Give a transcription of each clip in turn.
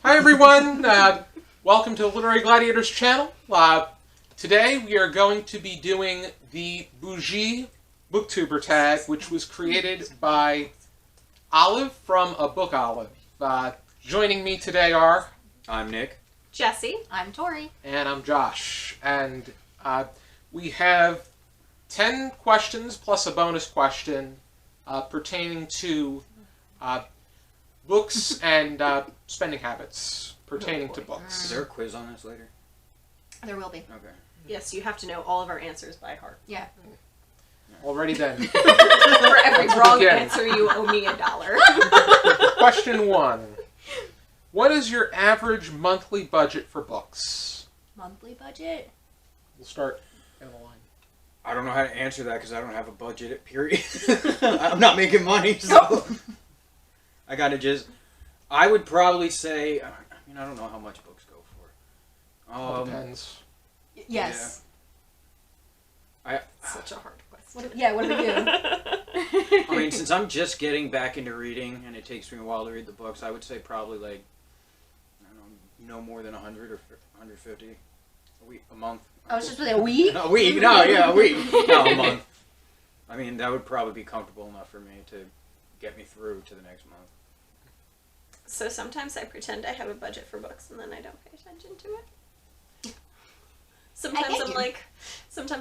Hi everyone, welcome to the Literary Gladiators channel. Today we are going to be doing the Boujee Booktuber Tag, which was created by Olive from A Book Olive. Joining me today are... I'm Nick. Jesi. I'm Tori. And I'm Josh. And we have 10 questions plus a bonus question pertaining to books and spending habits pertaining to books. Is there a quiz on this later? There will be. Okay. Yes, you have to know all of our answers by heart. Yeah. Alrighty then. For every wrong begin. answer, you owe me $1. Question 1. What is your average monthly budget for books? Monthly budget? We'll start in the line. I don't know how to answer that because I don't have a budget, period. I'm not making money, so... I gotta just... I would probably say... I mean, I don't know how much books go for. Depends. Yes. Such a hard question. What do we do? I mean, since I'm just getting back into reading, and it takes me a while to read the books, I would say probably like... I don't know, no more than 100 or 150 a week, a month. I was just saying, a week? A week, no, yeah, a week. No, a month. I mean, that would probably be comfortable enough for me to get me through to the next month. So sometimes I pretend I have a budget for books and then I don't pay attention to it. Sometimes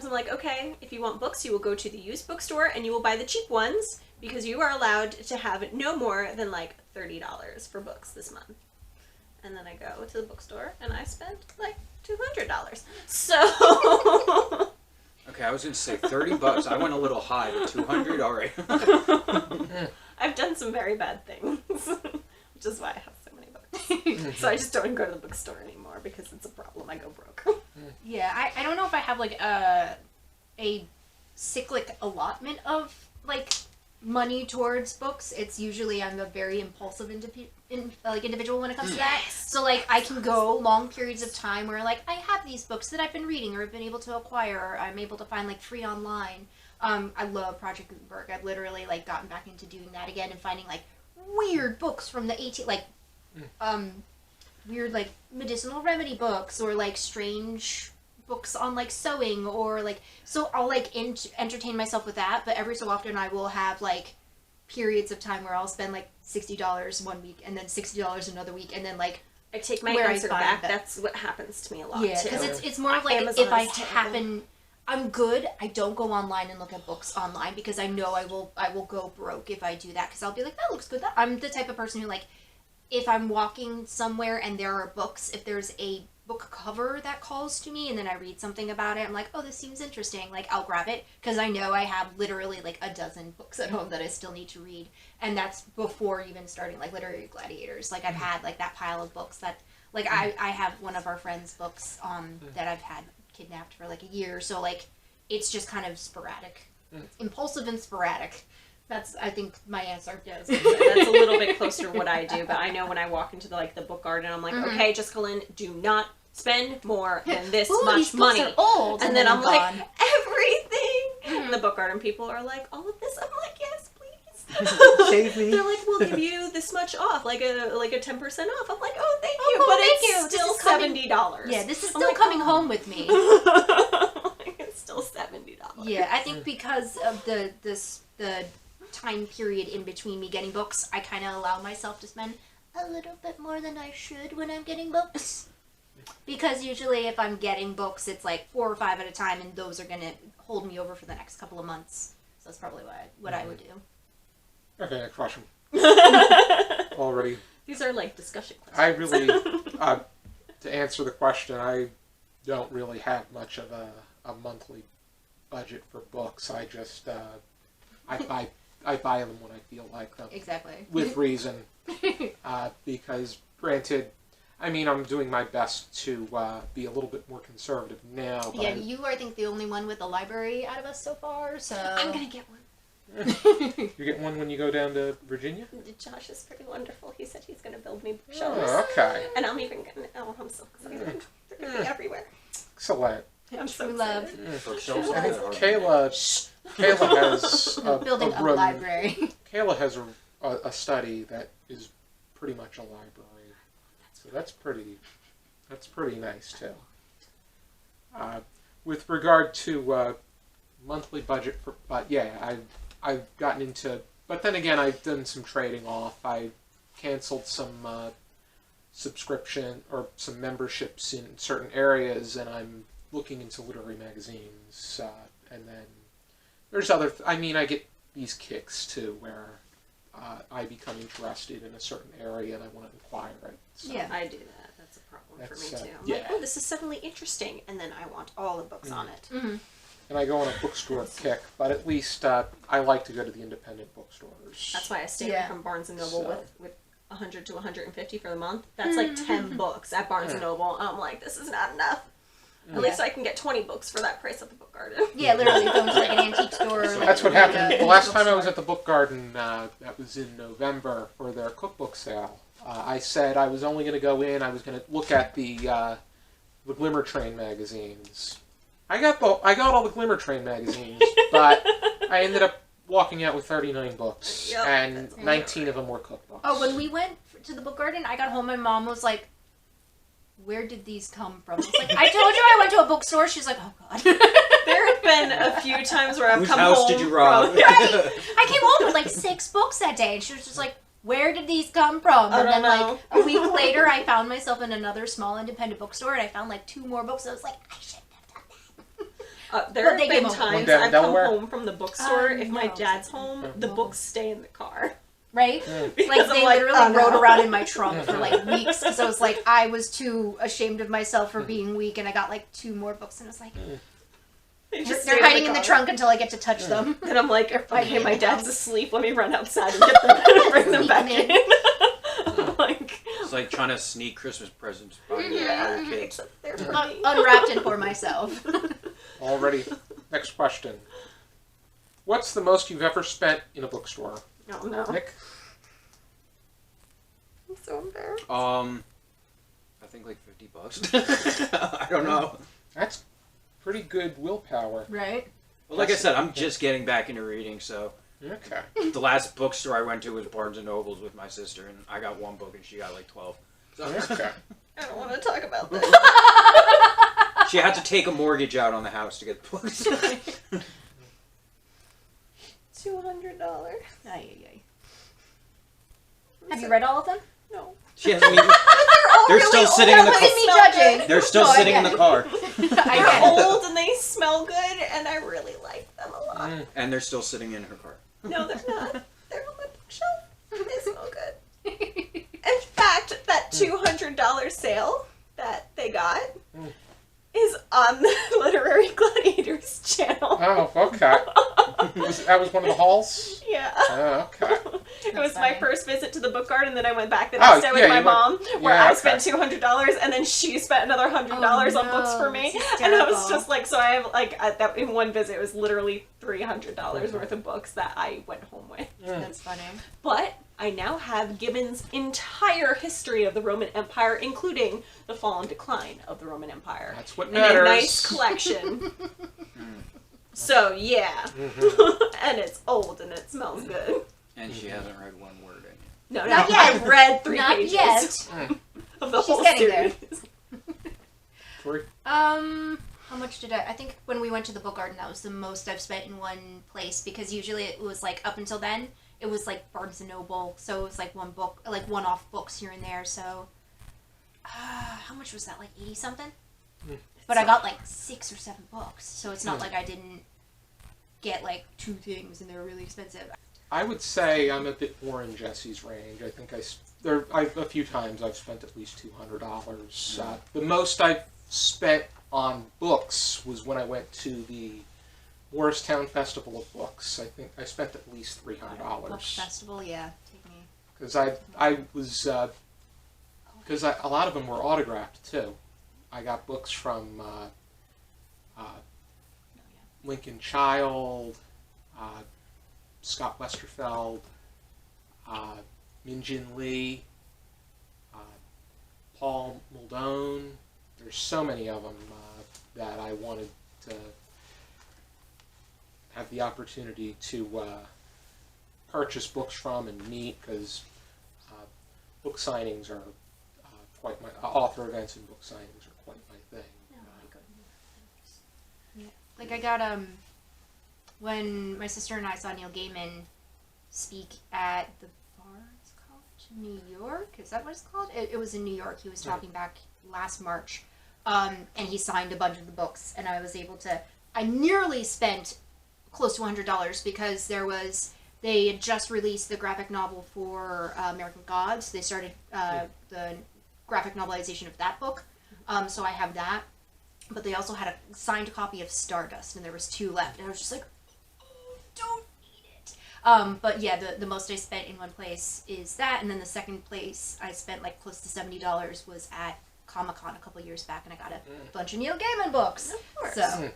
I'm like, okay, if you want books, you will go to the used bookstore and you will buy the cheap ones because you are allowed to have no more than like $30 for books this month. And then I go to the bookstore and I spend like $200. So... Okay, I was going to say $30. I went a little high, but 200, all right. I've done some very bad things, which is why I have so many books. So I just don't go to the bookstore anymore because it's a problem. I go broke. Yeah, I don't know if I have like a cyclic allotment of like money towards books. It's usually I'm a very impulsive individual when it comes to that. So like I can go long periods of time where like I have these books that I've been reading or have been able to acquire or I'm able to find like free online. I love Project Gutenberg. I've literally like gotten back into doing that again and finding like weird books from the weird like medicinal remedy books or like strange books on like sewing or like, so I'll like entertain myself with that, but every so often I will have like periods of time where I'll spend like $60 one week and then $60 another week and then like I take my where I answer find back. that- That's what happens to me a lot yeah, too. because it's more of like Amazon if I is terrible. happen, I'm good. I don't go online and look at books online because I know I will go broke if I do that because I'll be like, that looks good. I'm the type of person who like, if I'm walking somewhere and there are books, if there's a book cover that calls to me and then I read something about it, I'm like, oh, this seems interesting. Like, I'll grab it because I know I have literally like a dozen books at home that I still need to read. And that's before even starting like Literary Gladiators. Like, I've had like that pile of books that, like, I have one of our friends' books that I've had kidnapped for like a year. So, like, it's just kind of sporadic. It's impulsive and sporadic. That's, I think, my answer. Yeah, that's a little bit closer to what I do, but I know when I walk into the book garden, I'm like, okay, Jessica Lynn, do not spend more than this Ooh, much these books money. are old. And then I'm gone. like, everything. And the book garden people are like, all of this. I'm like, yes, please. Save me. They're like, we'll give you this much off, like a 10% off. I'm like, oh, thank you, Oh, but thank it's you. This still is coming- $70. Yeah, this is I'm still like, coming oh. home with me. It's still $70. Yeah, I think because of the time period in between me getting books, I kind of allow myself to spend a little bit more than I should when I'm getting books. Because usually if I'm getting books, it's like 4 or 5 at a time, and those are going to hold me over for the next couple of months. So that's probably what I would do. Okay, next question. Already. These are like discussion questions. I really, to answer the question, I don't really have much of a monthly budget for books. I just, I buy them when I feel like them. Exactly. With reason. Because, granted, I mean, I'm doing my best to be a little bit more conservative now. But Yeah, you are, I think, the only one with a library out of us so far, so... I'm going to get one. You get one when you go down to Virginia? Josh is pretty wonderful. He said he's going to build me bookshelves. Oh, okay. And I'm even going to... Oh, I'm so excited. They're going to be everywhere. Excellent. I'm so True love. excited. Bookshelves I think are hard. Kayla has Building a a room. library. Kayla has a study that is pretty much a library. So that's pretty nice too. With regard to monthly budget for, but yeah, I've gotten into, but then again, I've done some trading off. I canceled some subscription or some memberships in certain areas, and I'm looking into literary magazines. And then there's other, I mean, I get these kicks too, where I become interested in a certain area and I want to acquire it. So. Yeah. I do that. That's a problem for me too. I'm yeah. like, oh, this is suddenly interesting, and then I want all the books on it. Mm-hmm. And I go on a bookstore kick, but at least I like to go to the independent bookstores. That's why I stay away from Barnes and Noble with 100 to 150 for the month. That's like 10 books at Barnes and Noble. I'm like, this is not enough. At least I can get 20 books for that price at the Book Garden. Yeah, literally going to like an antique store. So like, that's what like happened. The last time I was at the Book Garden, that was in November for their cookbook sale. I said I was only going to go in. I was going to look at the Glimmer Train magazines. I got all the Glimmer Train magazines, but I ended up walking out with 39 books, and 19 of them were cookbooks. Oh, when we went to the Book Garden, I got home. My mom was like, "Where did these come from?" I was like, "I told you I went to a bookstore." She's like, "Oh God." There have been a few times where I've Whose come house home did you rob? from- Right? I came home with like 6 books that day, and she was just like, "Where did these come from?" And then like a week later, I found myself in another small independent bookstore, and I found like 2 more books. I was like, "I shouldn't have done that." There But have they been came home. times One down in I've come Delaware? home from the bookstore. If my no. dad's home, the books stay in the car. Right? Because Like I'm they like, literally oh, no. rode around in my trunk for like weeks because I was like, I was too ashamed of myself for being weak, and I got like 2 more books, and I was like, They just they're stay hiding in the car. trunk until I get to touch them. And I'm like, okay, my dad's asleep. Let me run outside and get them and bring them back in. I'm like, It's like trying to sneak Christmas presents by your kids. except they're for me. Unwrapped and for myself. Already. Next question. What's the most you've ever spent in a bookstore? Oh no. Nick? I'm so embarrassed. I think like $50. I don't know. That's pretty good willpower. Right? Well, like I said, I'm just getting back into reading, so Okay. the last bookstore I went to was Barnes and Noble's with my sister, and I got 1 book and she got like 12. So Okay. I don't want to talk about this. she had to take a mortgage out on the house to get the books. $200. Ay, ay, ay. Have you read all of them? No. She hasn't even, they're still sitting in the Look at car. me judging. They're still No, I sitting in get the it. car, I They're get it. old and they smell good, and I really like them a lot. and they're still sitting in her car. No, they're not. They're on my bookshelf. They smell good. In fact, that $200 sale that they got is on the Literary Gladiators channel. Oh, okay. That was one of the halls? Yeah. Oh, okay. It was That's my funny. first visit to the Book Garden. Then I went back the Oh, next day with yeah, my you went- mom, where yeah, I okay. spent $200, and then she spent another $100 on books no, for me. that's And I was hysterical. just like, so I have like that in one visit, it was literally $300 worth of books that I went home with. That's funny. But I now have Gibbon's entire history of the Roman Empire, including the fall and decline of the Roman Empire. That's what In matters. a nice collection. So yeah, and it's old and it smells good. And she hasn't read 1 word in it. No, Not no, yet. I've read 3 Not pages yet. of the She's whole getting there. series. Tori? How much did I think when we went to the Book Garden, that was the most I've spent in one place, because usually it was like, up until then, it was like Barnes and Noble, so it was like one book, like one-off books here and there, so how much was that, like 80 something? But I got like 6 or 7 books, so it's not like I didn't get like 2 things and they were really expensive. I would say I'm a bit more in Jesse's range. I think a few times I've spent at least $200. The most I've spent on books was when I went to the Morristown Festival of Books. I think I spent at least Book $300 festival, yeah, take me. because because a lot of them were autographed too. I got books from Lincoln Child, Scott Westerfeld, Min Jin Lee, Paul Muldoon. There's so many of them that I wanted to have the opportunity to purchase books from and meet, because book signings are quite my author events and book signings are quite my thing. Like I got when my sister and I saw Neil Gaiman speak at the Barnes College in New York. Is that what it's called? It was in New York. He was talking back last March, and he signed a bunch of the books, and I was able to. I nearly spent close to $100 because they had just released the graphic novel for American Gods. They started the graphic novelization of that book, so I have that. But they also had a signed copy of Stardust, and there was 2 left. And I was just like, oh, don't need it. But yeah, the most I spent in one place is that, and then the second place I spent like close to $70 was at Comic-Con a couple years back, and I got a bunch of Neil Gaiman books. Of course. So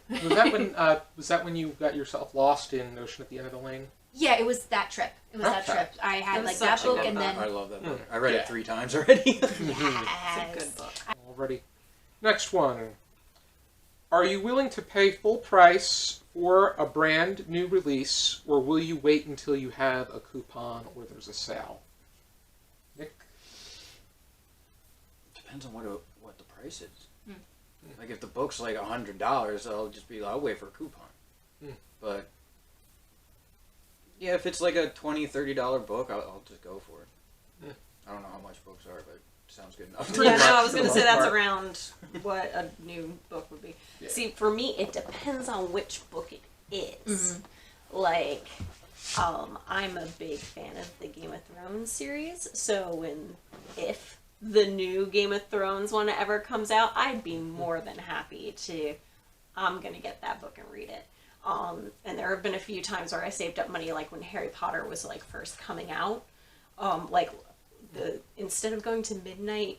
Was that when you got yourself lost in Ocean at the End of the Lane? yeah, it was that trip. That Okay. trip. I had It was like that such a book, good and then I love that book. Mm. I read Yeah. it 3 times already. It's a good book. Already. Next one. Are you willing to pay full price for a brand new release, or will you wait until you have a coupon or there's a sale? Nick? Depends on what the price is. Like if the book's like $100, I'll wait for a coupon. But yeah, if it's like a $20, $30 book, I'll just go for it. I don't know how much books are, but it sounds good enough. Yeah, no, I was For going the to say most that's part. around what a new book would be. Yeah. See, for me, it depends on which book it is. Like, I'm a big fan of the Game of Thrones series, so if the new Game of Thrones one ever comes out, I'd be more than happy to, I'm going to get that book and read it. And there have been a few times where I saved up money, like when Harry Potter was like first coming out, like instead of going to midnight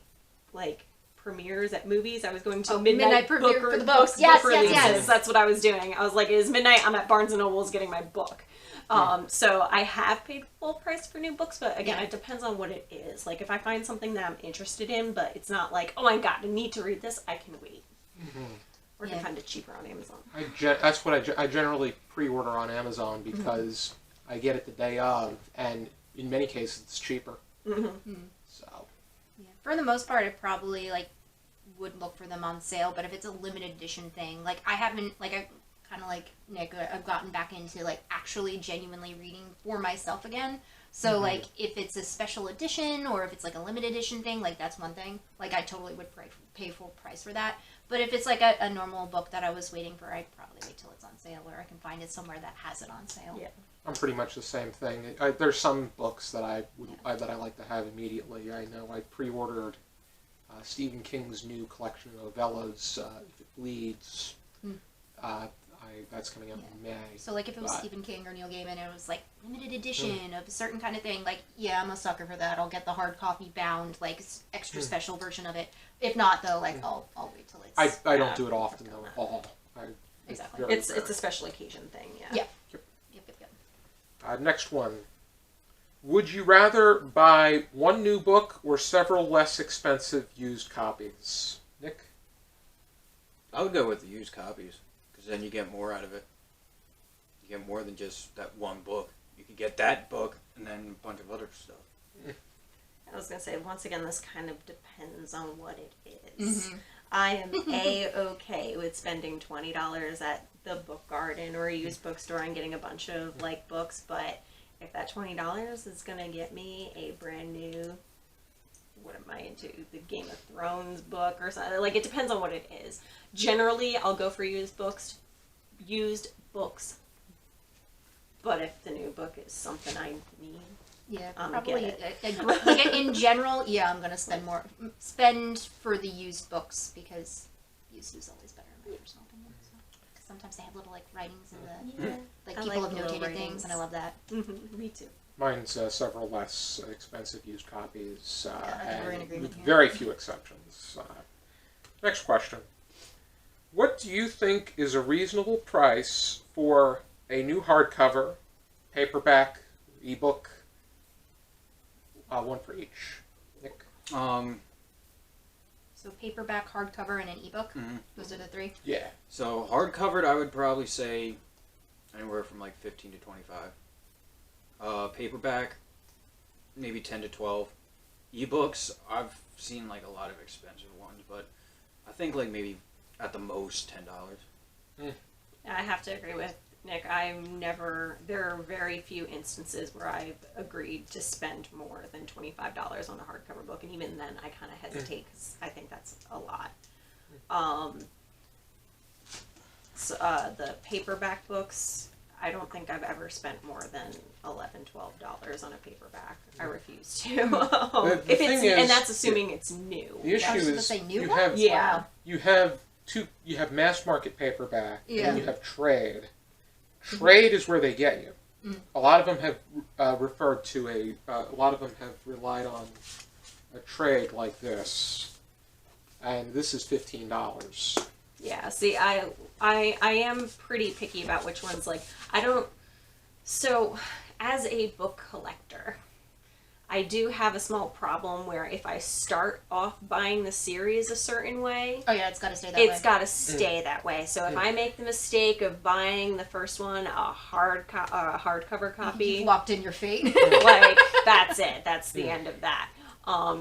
like premieres at movies, I was going to midnight premiere book for the books. book Yes, releases. yes. That's what I was doing. I was like, it is midnight. I'm at Barnes and Noble's getting my book. So I have paid full price for new books, but again, it depends on what it is. Like if I find something that I'm interested in, but it's not like, oh my god, I need to read this, I can wait. Or can find it cheaper on Amazon. That's what I generally pre-order on Amazon because I get it the day of, and in many cases it's cheaper. So yeah. For the most part, I probably like would look for them on sale. But if it's a limited edition thing, like I haven't, like I kind of like Nick, I've gotten back into like actually genuinely reading for myself again. So like if it's a special edition or if it's like a limited edition thing, like that's one thing. Like I totally would pay full price for that. But if it's like a normal book that I was waiting for, I'd probably wait till it's on sale, or I can find it somewhere that has it on sale. Yeah. I'm pretty much the same thing. There's some books that I like to have immediately. I know I pre-ordered Stephen King's new collection of novellas, If It Bleeds. That's coming out in May. So like if it was Stephen King or Neil Gaiman and it was like limited edition of a certain kind of thing, like yeah, I'm a sucker for that. I'll get the hard copy bound like extra special version of it. If not though, like I'll wait till it's. I don't do it often though at all. Exactly. It's a special occasion thing, yeah. Yeah. Yep. Next one. Would you rather buy one new book or several less expensive used copies? Nick? I would go with the used copies, because then you get more out of it. You get more than just that one book. You could get that book and then a bunch of other stuff. I was going to say, once again, this kind of depends on what it is. I am A-okay with spending $20 at the Book Garden or a used bookstore and getting a bunch of like books, but if that $20 is going to get me a brand new, what am I into, the Game of Thrones book or something, like it depends on what it is. Generally, I'll go for used books, but if the new book is something I need, Yeah, probably like in general, yeah, I'm gonna spend for the used books because used is always better in my personal opinion. So. 'Cause sometimes they have little like writings in the like I people like have little notated writings. things, and I love that. Me too. Mine's several less expensive used copies, we're in and agreement with here. very few exceptions. Next question. What do you think is a reasonable price for a new hardcover, paperback, eBook? One for each. Nick? So paperback, hardcover, and an ebook. Those are the 3. Yeah. So hardcovered, I would probably say anywhere from like 15 to 25. Paperback, maybe 10 to 12. ebooks, I've seen like a lot of expensive ones, but I think like maybe at the most $10. I have to agree with Nick. There are very few instances where I've agreed to spend more than $25 on a hardcover book, and even then I kind of hesitate because I think that's a lot. The paperback books, I don't think I've ever spent more than $11, $12 on a paperback. I refuse to. The thing is, and that's assuming it's new. The issue I was gonna is say new you ones? have Yeah. you have you have mass market paperback Yeah. and you have trade. Trade is where they get you. A lot of them have referred to a lot of them have relied on a trade like this, and this is $15. Yeah, see, I am pretty picky about which ones, like, I don't, so, as a book collector, I do have a small problem where if I start off buying the series a certain way, Oh yeah, it's got to stay that way. it's got to stay that way. So if I make the mistake of buying the first one a hardcover copy, You've locked in your fate. like, that's it. That's the end of that.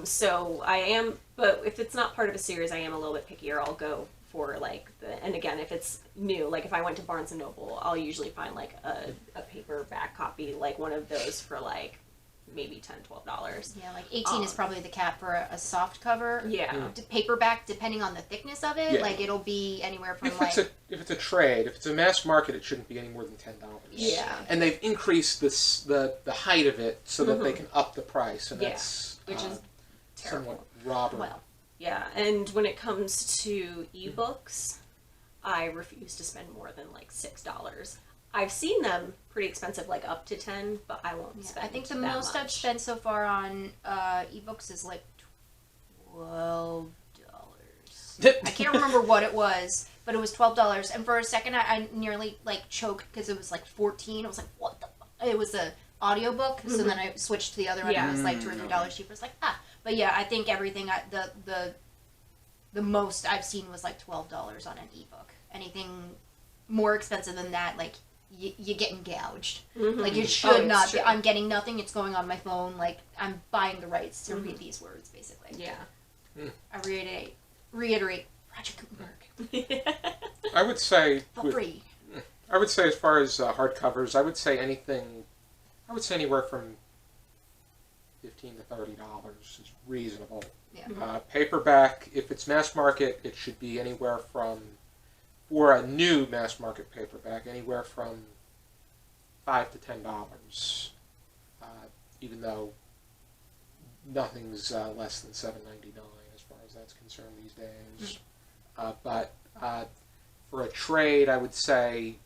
So I am, but if it's not part of a series, I am a little bit pickier. I'll go for like and again, if it's new, like if I went to Barnes and Noble, I'll usually find like a paperback copy, like one of those for like maybe $10-$12. Yeah, like 18 is probably the cap for a soft cover. Yeah. Paperback, depending on the thickness of it, Yeah. like it'll be anywhere from If like. it's a trade, if it's a mass market, it shouldn't be any more than $10. Yeah. And they've increased the height of it so that they can up the price, and Yeah. that's Which is terrible. somewhat robbery. Well, Yeah, and when it comes to ebooks, I refuse to spend more than like $6. I've seen them pretty expensive, like up to 10, but I won't yeah, spend. I think the that most I've much. spent so far on ebooks is like $12. I can't remember what it was, but it was $12. And for a second, I nearly like choked because it was like 14. I was like, what the fuck? It was a audiobook, so then I switched to the other one. Yeah. And it was like $2 or $3 cheaper. It's like but yeah, I think everything the most I've seen was like $12 on an ebook. Anything more expensive than that, like you're getting gouged. Like it should it's not true. be. I'm getting nothing. It's going on my phone. Like I'm buying the rights to read these words, basically. Yeah. I reiterate. Roger Gutenberg. I would say For free. I would say as far as hardcovers, I would say anywhere from $15 to $30 is reasonable. Yeah. Paperback, if it's mass market, it should be anywhere from, for a new mass market paperback, anywhere from $5 to $10. Even though nothing's less than $7.99 as far as that's concerned these days. But for a trade, I would say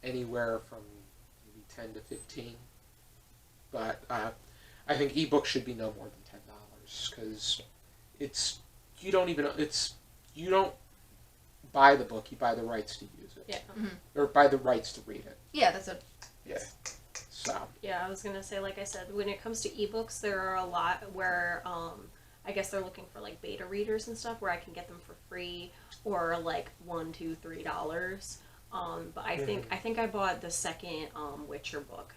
anywhere from maybe 10 to 15. But I think ebooks should be no more than $10 because you don't buy the book, you buy the rights to use it. Yeah. Or buy the rights to read it. Yeah, that's a. Yeah. So. Yeah, I was gonna say, like I said, when it comes to ebooks, there are a lot where I guess they're looking for like beta readers and stuff where I can get them for free or like $1, $2, $3. But I think I bought the second Witcher book,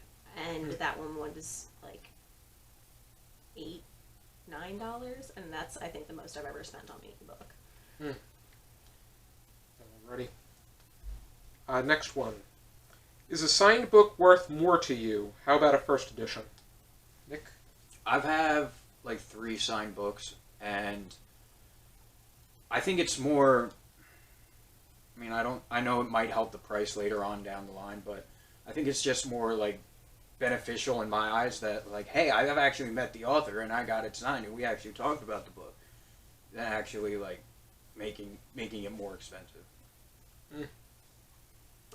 and that one was like $8, $9, and that's I think the most I've ever spent on an ebook. Ready? Next one. Is a signed book worth more to you? How about a first edition? Nick? I've have like 3 signed books, and I think it's more. I mean, I know it might help the price later on down the line, but I think it's just more like beneficial in my eyes that like, hey, I've actually met the author and I got it signed and we actually talked about the book, than actually like making it more expensive.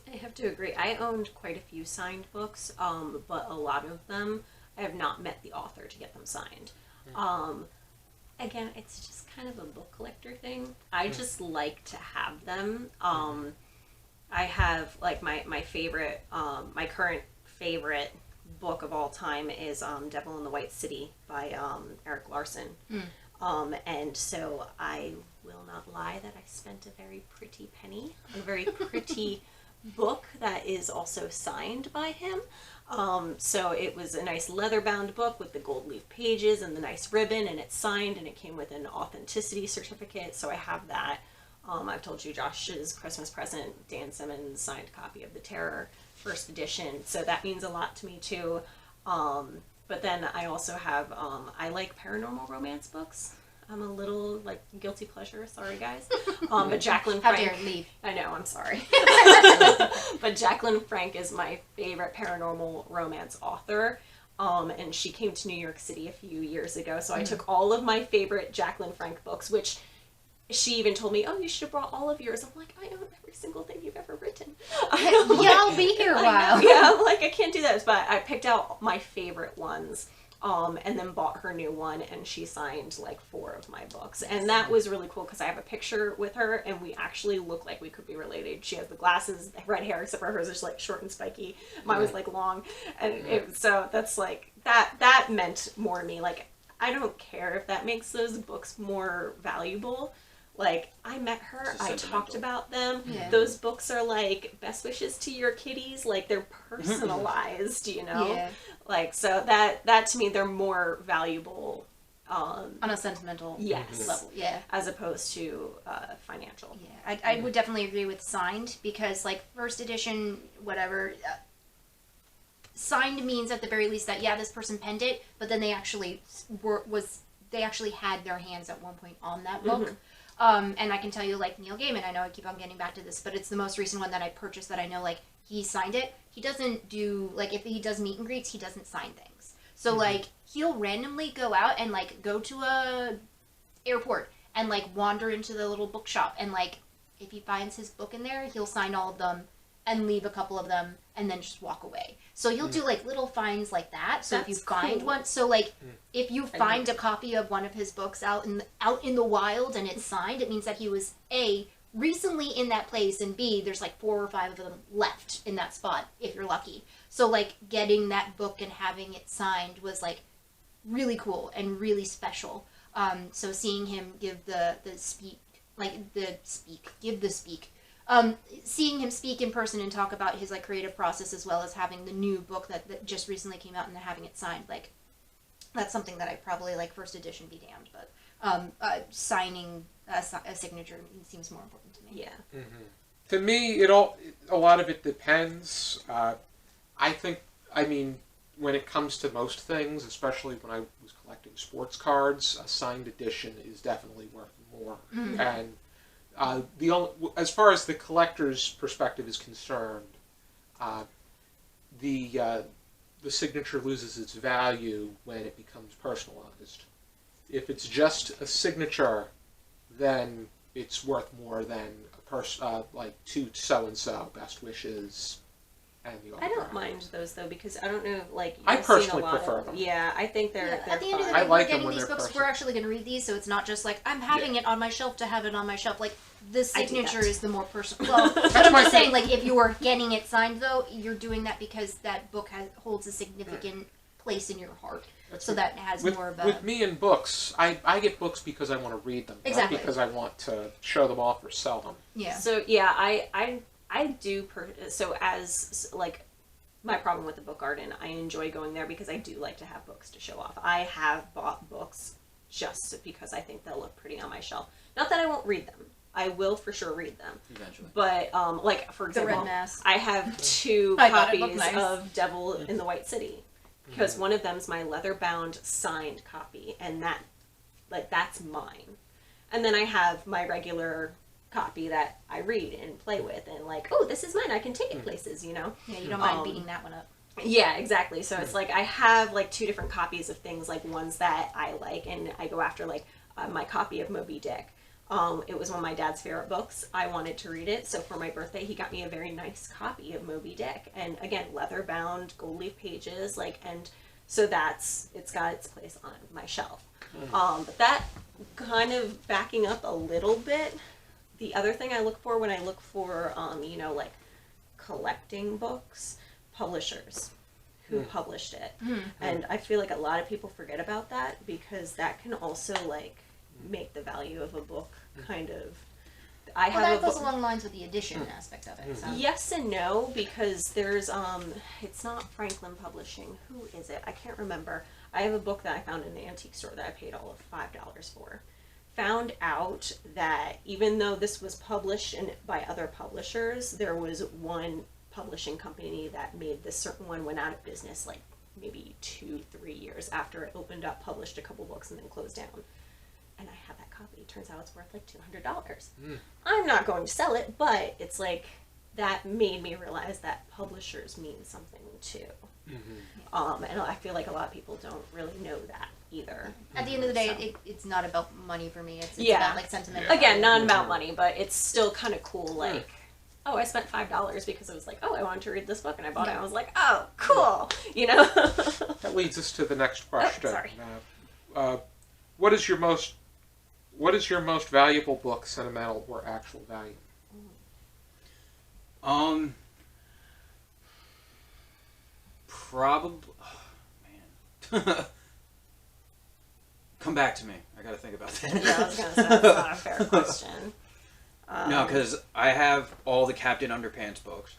I have to agree. I owned quite a few signed books, but a lot of them I have not met the author to get them signed. Again, it's just kind of a book collector thing. I just like to have them. I have like my favorite, my current favorite book of all time is Devil in the White City by Eric Larson. And so I will not lie that I spent a very pretty penny on a very pretty book that is also signed by him. So it was a nice leather-bound book with the gold leaf pages and the nice ribbon, and it's signed, and it came with an authenticity certificate. So I have that. I've told you Josh's Christmas present, Dan Simmons' signed copy of The Terror, first edition. So that means a lot to me too. But then I also have, I like paranormal romance books. I'm a little, like, guilty pleasure, sorry guys. But Jacqueline How Frank. dare you leave? I know, I'm sorry. But Jacqueline Frank is my favorite paranormal romance author. And she came to New York City a few years ago. So I took all of my favorite Jacqueline Frank books, which she even told me, oh, you should have brought all of yours. I'm like, I own every single thing you've ever written. Yeah, I'll be here a while. Yeah, I'm like, I can't do that. But I picked out my favorite ones. And then bought her new one, and she signed like 4 of my books. And that was really cool because I have a picture with her, and we actually look like we could be related. She has the glasses, red hair, except for hers is like short and spiky. Mine was like long. And so that's like, that meant more to me. Like, I don't care if that makes those books more valuable. Like, I met her, I talked about them. Yeah. Those books are like best wishes to your kitties. Like, they're personalized, you know? Yeah. Like, so that to me, they're more valuable. On a sentimental Yes. level. Yeah. As opposed to financial. Yeah, I would definitely agree with signed because, like, first edition, whatever, signed means at the very least that, yeah, this person penned it, but then they actually they actually had their hands at one point on that book. And I can tell you, like, Neil Gaiman, I know I keep on getting back to this, but it's the most recent one that I purchased that I know, like, he signed it. He doesn't do, like, if he does meet and greets, he doesn't sign things. So, like, he'll randomly go out and, like, go to a airport and, like, wander into the little bookshop. And, like, if he finds his book in there, he'll sign all of them and leave a couple of them and then just walk away. So he'll do, like, little finds like that. So if you That's find cool. one, so, like, if you find a copy of one of his books out in the wild and it's signed, it means that he was, A, recently in that place, and B, there's like 4 or 5 of them left in that spot, if you're lucky. So, like, getting that book and having it signed was, like, really cool and really special. So seeing him give seeing him speak in person and talk about his, like, creative process, as well as having the new book that just recently came out and having it signed, like, that's something that I probably, like, first edition be damned, but signing a signature seems more important to me. Yeah. To me, a lot of it depends. I mean, when it comes to most things, especially when I was collecting sports cards, a signed edition is definitely worth more. And as far as the collector's perspective is concerned, the signature loses its value when it becomes personalized. If it's just a signature, then it's worth more than like to so and so, best wishes, and the I autograph. don't mind those, though, because I don't know, like, I you've seen personally a lot prefer of, them. Yeah, I think they're At the end of the fun. day, I like we're them getting when these they're books, personal. we're actually going to read these, so it's not just like, I'm having it on my shelf to have it on my shelf. Like, the signature is the more personal. Well, but I'm my just saying, thing. like, if you were getting it signed, though, you're doing that because that book holds a significant place in your heart. So that has more of a... With me and books, I get books because I want to read them, Exactly. not because I want to show them off or sell them. Yeah. So, yeah, I do, so as, like, my problem with the book garden, I enjoy going there because I do like to have books to show off. I have bought books just because I think they'll look pretty on my shelf. Not that I won't read them. I will for sure read them. Eventually. But, like, for The example, Red Mask. I have 2 I thought it looked copies nice. of Devil in the White City. Because one of them's my leather-bound signed copy, and that's mine. And then I have my regular copy that I read and play with, and like, oh, this is mine, I can take it places, you know? Yeah, you don't mind beating that one up. Yeah, exactly. So it's like I have like 2 different copies of things, like ones that I like, and I go after like my copy of Moby Dick. It was one of my dad's favorite books. I wanted to read it, so for my birthday, he got me a very nice copy of Moby Dick, and again, leather-bound, gold leaf pages, like, and so it's got its place on my shelf. But that kind of backing up a little bit. The other thing I look for when I look for, you know, like collecting books, publishers who published it, and I feel like a lot of people forget about that because that can also like make the value of a book kind of I Well, have that a goes book. along the lines with the edition aspect of it. So. Yes and no, because there's it's not Franklin Publishing. Who is it? I can't remember. I have a book that I found in the antique store that I paid all of $5 for. Found out that even though this was published by other publishers, there was one publishing company that made this certain one went out of business like maybe 2-3 years after it opened up, published a couple books, and then closed down. And I have that copy. Turns out it's worth like $200. I'm not going to sell it, but it's like that made me realize that publishers mean something too. And I feel like a lot of people don't really know that either. At the end of the day, So. it's not about money for me. It's Yeah. about like sentimental. Again, not about money, but it's still kind of cool. Like, oh, I spent $5 because it was like, oh, I wanted to read this book, and I bought it. And I was like, oh, cool, you know. That leads us to the next question. sorry. What is your most valuable book, sentimental or actual value? Probably. Oh, man. Come back to me. I gotta think about that. Yeah, I was gonna say that's not a fair question. No, because I have all the Captain Underpants books,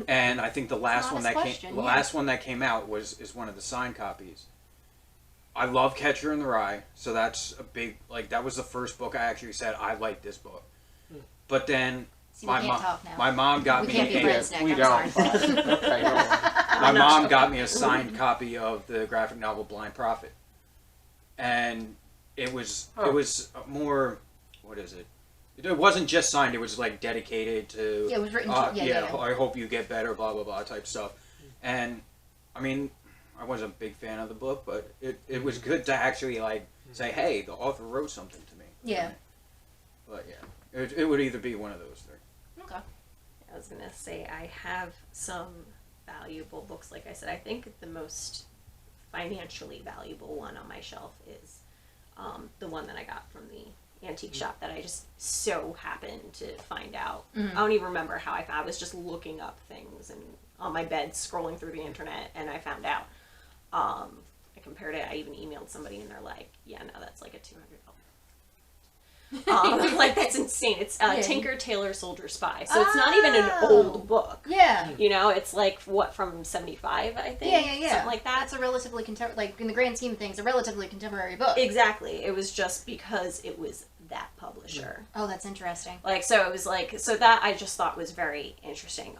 and I think the last one that last one that came out is one of the signed copies. I love Catcher in the Rye, so that's a big that was the first book I actually said I like this book. But then See, we can't talk now. my mom got We me can't be friends, Nick. We I'm don't. sorry. But, okay, go on. my mom got me a signed copy of the graphic novel Blind Prophet, and it was more, what is it? It wasn't just signed; it was like dedicated to. Yeah, it was written. Yeah. I hope you get better, blah blah blah type stuff. And I mean, I wasn't a big fan of the book, but it was good to actually say, hey, the author wrote something to me. Yeah. But yeah, it would either be one of those three. Okay. I was gonna say I have some valuable books. Like I said, I think the most financially valuable one on my shelf is the one that I got from the antique shop that I just so happened to find out. I don't even remember how I was just looking up things and on my bed scrolling through the internet, and I found out. I compared it. I even emailed somebody, and they're like, "Yeah, no, that's like a $200." Like that's insane. It's Tinker Tailor Soldier Spy, so it's not even an old book. Yeah. You know, it's like what from '75, I think. Yeah. Something like that. That's a relatively like in the grand scheme of things, a relatively contemporary book. Exactly. It was just because it was that publisher. Oh, that's interesting. So it was so that I just thought was very interesting.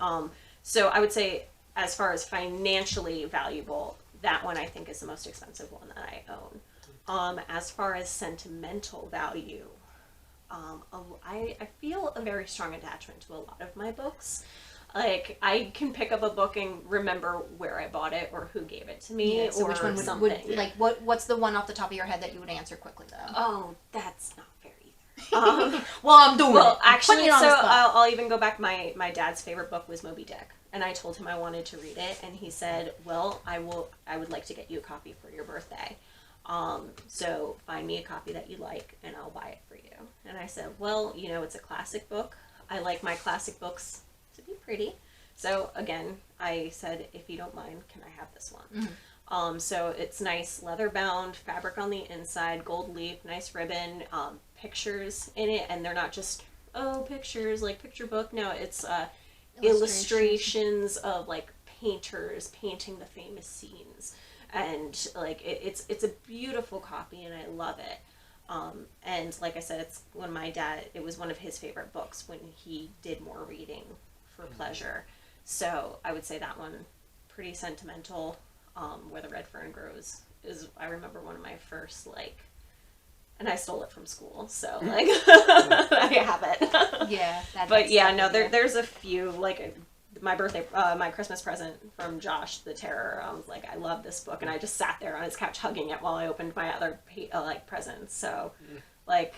So I would say as far as financially valuable, that one I think is the most expensive one that I own. As far as sentimental value, I feel a very strong attachment to a lot of my books. Like I can pick up a book and remember where I bought it or who gave it to me So or which one something. would what's the one off the top of your head that you would answer quickly though? Oh, that's not fair either. Well, I'm doing Well, it. actually, Putting it on so the spot. I'll even go back. My dad's favorite book was Moby Dick, and I told him I wanted to read it, and he said, "Well, I would like to get you a copy for your birthday. So find me a copy that you like, and I'll buy it for you." And I said, "Well, it's a classic book. I like my classic books to be pretty." So again, I said, "If you don't mind, can I have this one?" So it's nice leather bound, fabric on the inside, gold leaf, nice ribbon, pictures in it, and they're not just pictures like picture book. No, it's illustrations of like painters painting the famous scenes, and like it's a beautiful copy, and I love it. And like I said, it was one of his favorite books when he did more reading for pleasure. So I would say that one pretty sentimental. Where the Red Fern Grows is, I remember one of my first and I stole it from school, so I have it. Yeah. But yeah, no, there's a few my birthday, my Christmas present from Josh the Terror. I was like, I love this book, and I just sat there on his couch hugging it while I opened my other presents. So, I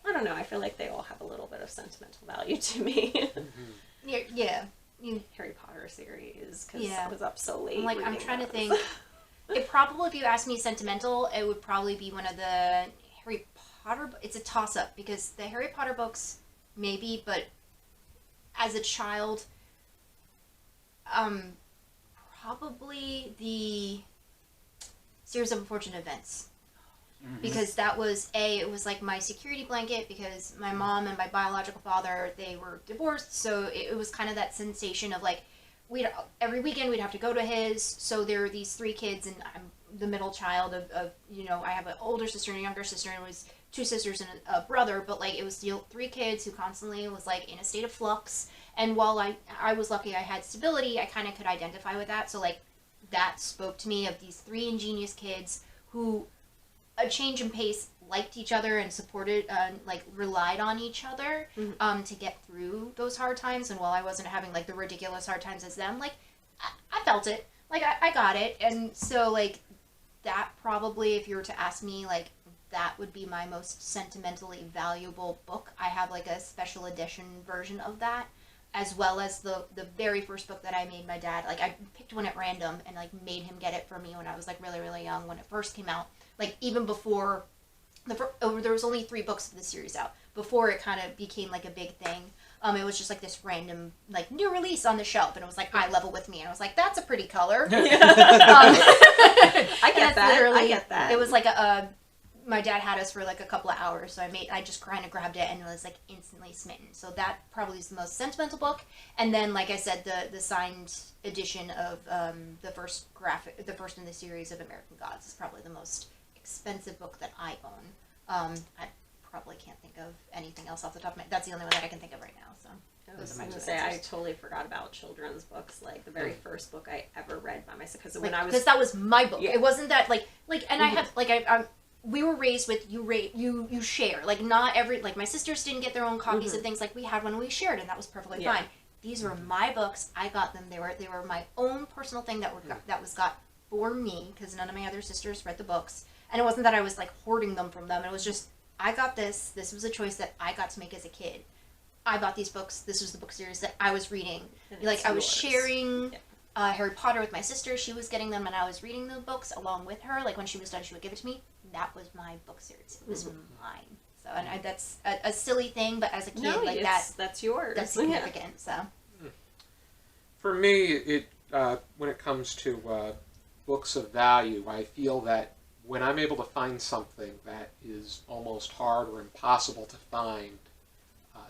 don't know. I feel like they all have a little bit of sentimental value to me. Yeah. Harry Potter series because Yeah. I was up so late. I'm trying to those. think. It probably, if you ask me sentimental, it would probably be one of the Harry Potter. It's a toss-up because the Harry Potter books, maybe, but as a child, probably the Series of Unfortunate Events. because that was it was like my security blanket, because my mom and my biological father, they were divorced, so it was kind of that sensation of like every weekend we'd have to go to his. So there were these three kids, and I'm the middle child of I have an older sister and a younger sister, and it was two sisters and a brother, but like it was still three kids who constantly was like in a state of flux. And while I was lucky I had stability, I kind of could identify with that. So like that spoke to me of these three ingenious kids who a change in pace liked each other and supported like relied on each other to get through those hard times. And while I wasn't having like the ridiculous hard times as them, like I felt it, like I got it. And so like that probably, if you were to ask me, like that would be my most sentimentally valuable book. I have like a special edition version of that, as well as the very first book that I made my dad. Like I picked one at random and like made him get it for me when I was like really, really young, when it first came out. Like even before there was only 3 books of the series out before it kind of became like a big thing. It was just like this random like new release on the shelf, and it was like eye level with me, and I was like, that's a pretty color. I get that. I get that. It was like my dad had us for like a couple of hours, so I just kind of grabbed it and was like instantly smitten. So that probably is the most sentimental book. And then, like I said, the signed edition of the first in the series of American Gods is probably the most expensive book that I own. I probably can't think of anything else off the top of my. That's the only one that I can think of right now. So I was going to say, I totally forgot about children's books. Like the very first book I ever read by myself, because that was my book. Yeah. It wasn't that and I had like we were raised with you share, like not every, like my sisters didn't get their own copies of things, like we had one we shared, and that was perfectly fine. These were my books. I got them. They were my own personal thing that was got for me, because none of my other sisters read the books, and it wasn't that I was like hoarding them from them. It was just I got this. This was a choice that I got to make as a kid. I bought these books. This was the book series that I was reading. Like I was sharing Harry Potter with my sister. She was getting them, and I was reading the books along with her. Like when she was done, she would give it to me. That was my book series. It was mine. So, and that's a silly thing, but as a kid, that's yours. That's significant. So, for me, it when it comes to books of value, I feel that when I'm able to find something that is almost hard or impossible to find,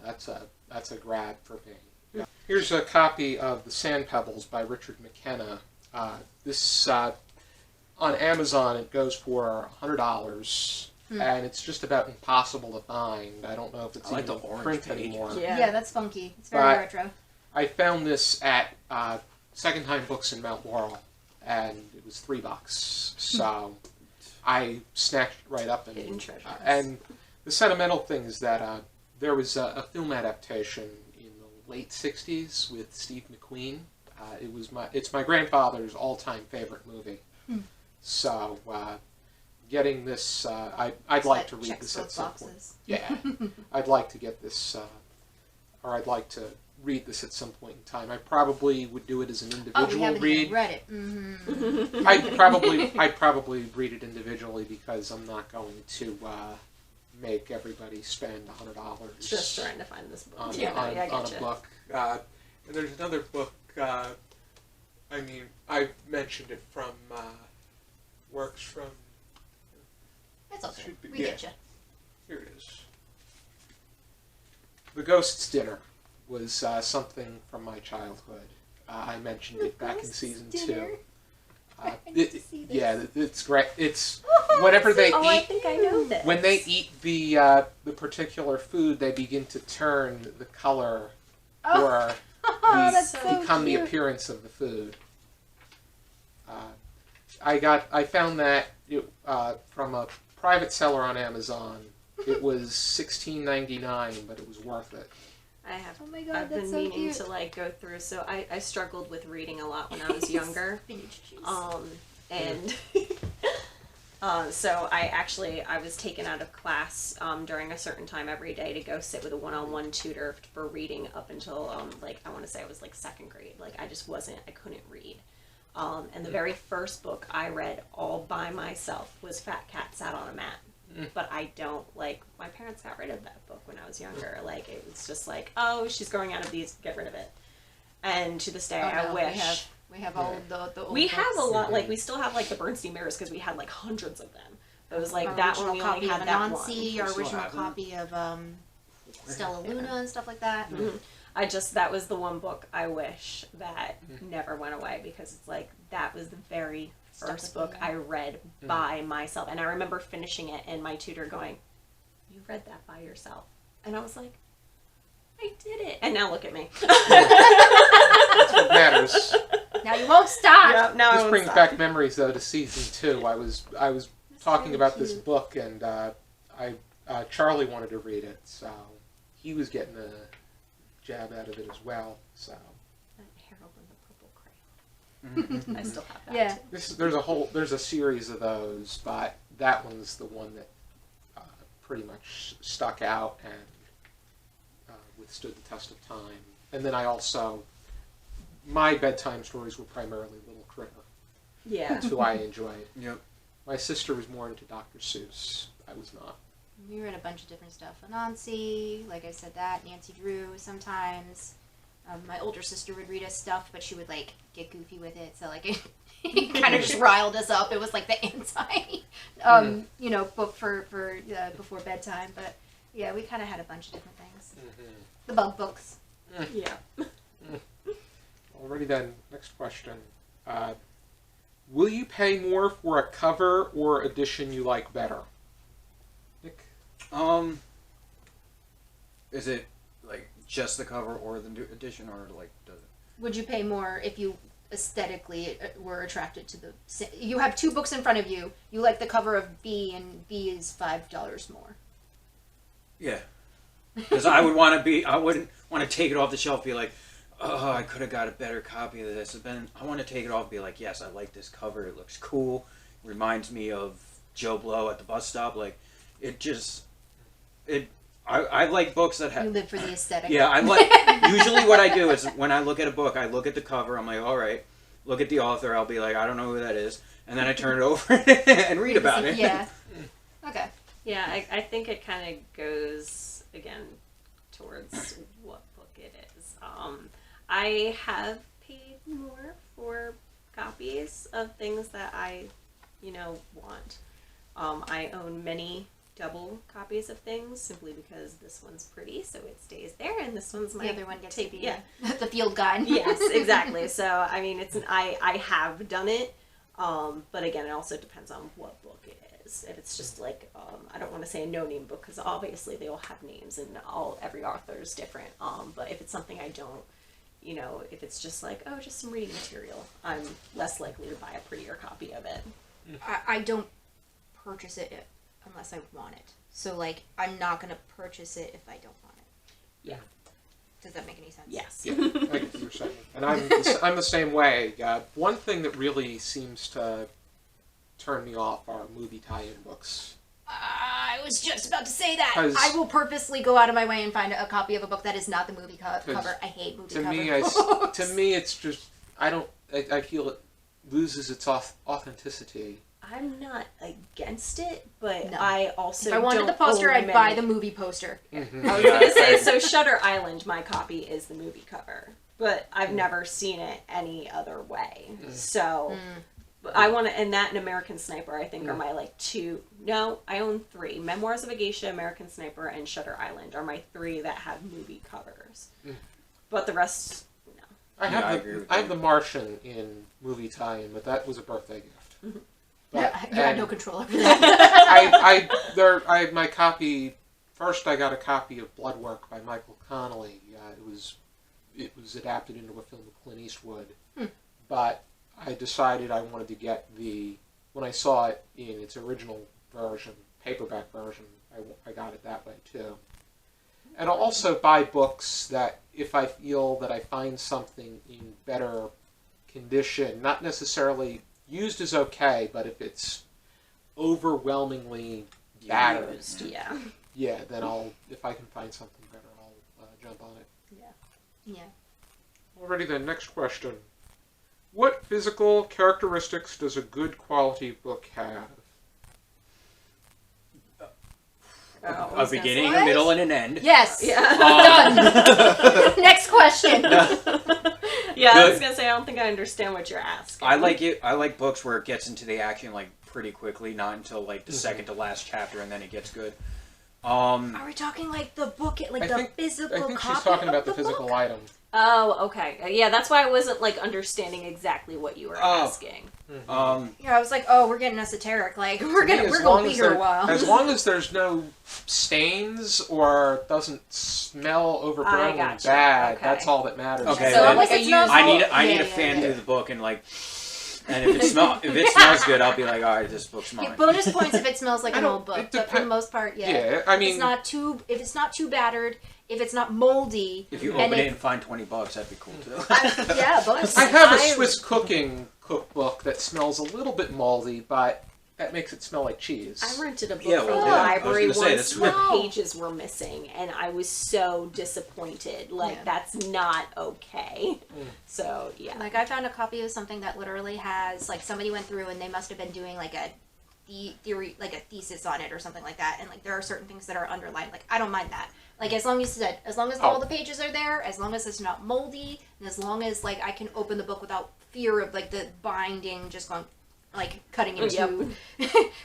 that's a grab for me. Yeah. Here's a copy of The Sand Pebbles by Richard McKenna. This on Amazon, it goes for $100, and it's just about impossible to find. I don't know if it's even in print anymore. Yeah, that's funky. It's very retro. I found this at Secondhand Books in Mount Laurel, and it was $3. So I snatched it right up. And the sentimental thing is that there was a film adaptation in the late '60s with Steve McQueen. It's my grandfather's all-time favorite movie. So, getting this, I'd like to read this at some point. Yeah, I'd like to get this, or I'd like to read this at some point in time. I probably would do it as an individual read. Even read it. Mm-hmm. I'd probably read it individually, because I'm not going to make everybody spend $100 just trying to find this book on a book. And there's another book. I mean, I've mentioned it from. Works from. That's okay. We get you. Here it is. The Ghost's Dinner was something from my childhood. I mentioned it back in season 2. It's great. It's whenever they eat. I think I know this. When they eat the particular food, they begin to turn the color or become the appearance of the food. I found that from a private seller on Amazon. It was $16.99, but it was worth it. I've been meaning to like go through. So I struggled with reading a lot when I was younger. So I was taken out of class during a certain time every day to go sit with a one-on-one tutor for reading up until I want to say I was like 2nd grade. Like I couldn't read. And the very first book I read all by myself was Fat Cat Sat on a Mat. But I don't, my parents got rid of that book when I was younger. Like, it was just like, oh, she's growing out of these, get rid of it. And to this day, I wish. We have all the old We books. have a lot, we still have, the Bernstein mirrors, because we had, hundreds of them. It was like Our that original one we copy only of had that one. Anansi, our We still original have them. copy of Stella Luna and stuff like that. Mhm. That was the one book I wish that never went away, because it's like that was the very Stuck first with book me, I read by myself, and I remember finishing it and my tutor going, "You read that by yourself?" And I was like, "I did it." And now look at me. That's what matters. Now you won't stop. Yeah, now I This won't brings stop. back memories though to season 2. I was talking very about this cute. book, and Charlie wanted to read it, so he was getting a jab out of it as well. So Harold and the Purple Crayon. I still have that. Yeah. Too. there's a series of those, but that one's the one that pretty much stuck out and withstood the test of time. And then my bedtime stories were primarily Little Critter. Yeah. That's who I enjoyed. Yep. My sister was more into Dr. Seuss. I was not. We read a bunch of different stuff. Anansi, like I said, that Nancy Drew sometimes. My older sister would read us stuff, but she would like get goofy with it, so like it kind of just riled us up. It was like the anti, book for before bedtime. But yeah, we kind of had a bunch of different things. The bug books. Yeah. Alrighty then, next question. Will you pay more for a cover or edition you like better? Nick? Is it like just the cover or the new edition, or like does it? Would you pay more if you aesthetically were attracted to you have two books in front of you, you like the cover of B, and B is $5 more? Yeah, because I wouldn't want to take it off the shelf and be like, oh, I could have got a better copy of this. But then I want to take it off and be like, yes, I like this cover. It looks cool. It reminds me of Joe Blow at the bus stop. Like, I like books that have... You live for the aesthetic. Yeah, I like... Usually what I do is when I look at a book, I look at the cover. I'm like, all right. Look at the author. I'll be like, I don't know who that is. And then I turn it over and read about it. Yeah. Okay. Yeah, I think it kind of goes, again, towards what book it is. I have paid more for copies of things that I, want. I own many double copies of things simply because this one's pretty, so it stays there, and this one's The other one gets to be yeah. the field guide. Yes, exactly. So, I mean, I have done it, but again, it also depends on what book it is. If it's just like, I don't want to say a no-name book, because obviously they all have names, and every author is different, but if it's something I don't, if it's just like, oh, just some reading material, I'm less likely to buy a prettier copy of it. I don't purchase it unless I want it. So, like, I'm not going to purchase it if I don't want it. Yeah. Does that make any sense? Yes. Yeah, I get what you're saying. And I'm the same way. One thing that really seems to turn me off are movie tie-in books. I was just about to say that. 'Cause- I will purposely go out of my way and find a copy of a book that is not the movie cover. I hate movie covers. To me, it's just I feel it loses its authenticity. I'm not against it, but No. I also If I wanted don't the poster, own I'd buy many. the movie poster. Mm-hmm. I was gonna say, so Shutter Island, my copy is the movie cover, but I've never seen it any other way. So, but I want to, and that and American Sniper, I think, are my two. No, I own 3: Memoirs of a Geisha, American Sniper, and Shutter Island are my 3 that have movie covers. But the rest, no. I I agree with have you. The Martian in movie tie-in, but that was a birthday gift. But, You had no control over that. I had my copy. First, I got a copy of Bloodwork by Michael Connelly. It was adapted into a film with Clint Eastwood. But I decided I wanted to get when I saw it in its original version, paperback version, I got it that way too. And I'll also buy books that if I feel that I find something in better condition, not necessarily used is okay, but if it's overwhelmingly battered, Used, yeah. yeah, then if I can find something better, I'll jump on it. Yeah. Alrighty then, next question. What physical characteristics does a good quality book have? A beginning, What? a middle, and an end. Yes. Yeah. Done. Next question. Yeah, I was Good. gonna say I don't think I understand what you're asking. I like it. I like books where it gets into the action like pretty quickly, not until like the second to last chapter, and then it gets good. Are we talking like the book, like I the think- physical I think copy she's talking of about the physical book? item. Oh, okay. Yeah, that's why I wasn't like understanding exactly what you were asking. Yeah, I was like, oh, we're getting esoteric. Like we're To me, gonna as be long here as a there- while. As long as there's no stains or doesn't smell overgrown and gotcha. bad, Okay. that's all that matters. Okay, so then- unless it's not I need yeah, to yeah, fan yeah. through the book and like, and if it smells good, I'll be like, all right, this book's mine. Yeah, bonus points if it smells like I an don't- old book, it but for the depen- most part, yeah. Yeah, I If mean, it's not too battered, if it's not moldy, If you and open it and find $20, that'd be cool too. yeah, bonus. I have a I- Swiss cooking cookbook that smells a little bit moldy, but that makes it smell like cheese. I rented a book Yeah, from well, the yeah, I was library gonna say, once that's where what- pages were missing, and I was so disappointed. Like, Yeah. that's not okay. So, yeah. Like I found a copy of something that literally has like somebody went through and they must have been doing like a theory, like a thesis on it or something like that, and like there are certain things that are underlined. Like I don't mind that. Like as long as all the pages are there, as long as it's not moldy, and as long as like I can open the book without fear of like the binding just going like cutting into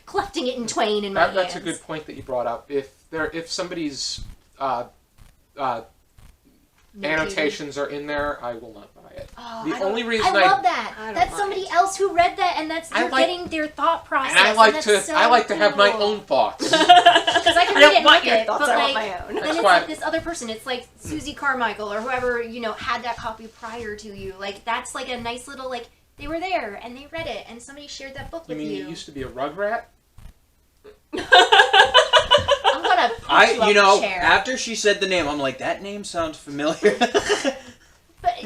clefting it in twain in my hands. That's a good point that you brought up. If somebody's annotations are in there, I will not buy it. Oh, The I don't- only reason I love that. I don't That's mind. somebody else who read that, and that's I you're like- getting their thought process. And I like that's to so I like to have my cool. own thoughts. Because I can I read don't it and want like your it, thoughts, but I like, want my own. then That's it's why- like this other person. It's like Susie Carmichael or whoever had that copy prior to you. Like that's like a nice little like they were there and they read it and somebody shared that book You with mean you. it used to be a Rugrat? I'm gonna put you up a chair. After she said the name, I'm like, that name sounds familiar. But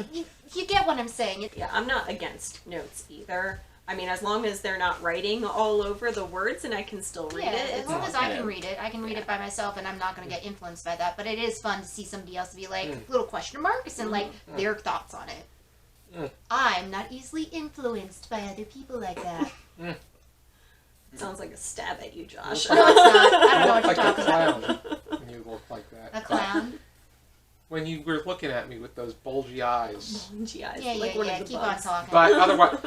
you get what I'm saying. Yeah, I'm not against notes either. I mean, as long as they're not writing all over the words and I can still read Yeah, it. as It's long not as I bad. can read it, I can read it by myself, and I'm not going to get influenced by that. But it is fun to see somebody else be like little question marks and like their thoughts on it. I'm not easily influenced by other people like that. Sounds like a stab at you, Josh. No, it's not. I don't know what You you're look like talking a about. clown. You look like that. A clown? When you were looking at me with those bulgy eyes. Gee, I Yeah, like yeah, one yeah. of the Keep bugs. on talking. But otherwise,